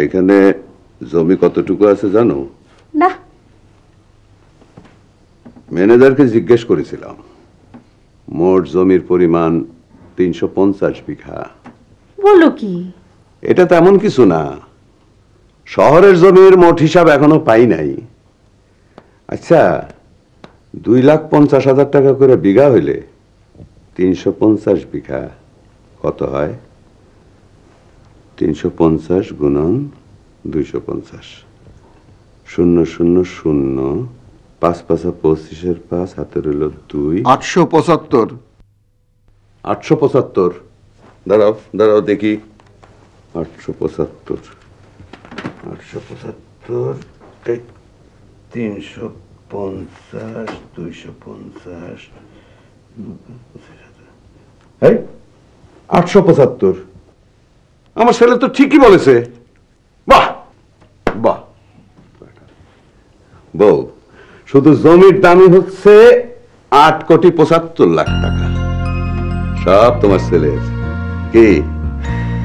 এখানে জমি কতটুকু আছে জানো? না। ম্যানেজারকে জিজ্ঞেস করেছিলাম, মোট জমির পরিমাণ 350 বিঘা। বলো কি? এটা তেমন কিছু না, শহরের জমির মোট হিসাব এখনো পাই নাই। আচ্ছা, 2,50,000 টাকা করে বিঘা হইলে 350 বিঘা কত হয়? 350 গুণন 250, 0 0 0, 5 5 25, 5 হাতে রইল 2, 875। 875। দাঁড়াও দাঁড়াও দেখি। 875, 875, 350, 250, 875। আমার ছেলে তো ঠিকই বলেছে। বাহ বাহ। বউ, শুধু জমির দামই হচ্ছে 8,75,00,000 টাকা। সব তোমার ছেলের। কি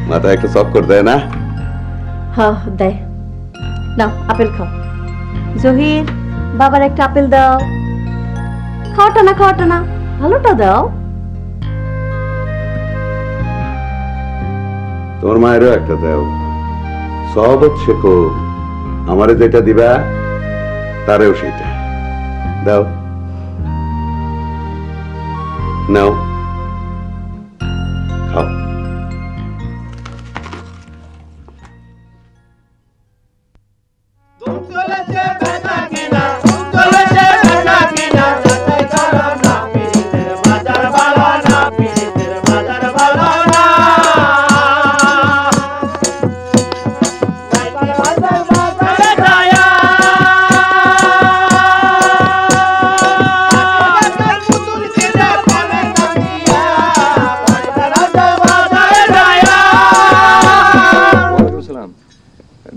মাথায় একটা চক্কর দেয় না? হ্যাঁ দেয়। নাও আপেল খাও। জহির, বাবার একটা আপেল দাও। খাওয়াটা না, ভালোটা দাও। তোমার মায়েরও একটা দাও। সহবত শেখো, আমারে যেটা দিবা তারেও সেটা দাও। নাও খাও।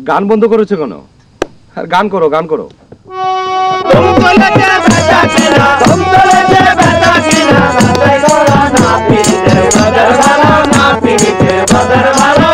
গান বন্ধ করেছো কেন? আর গান করো, গান করো। বাজার ভালো না,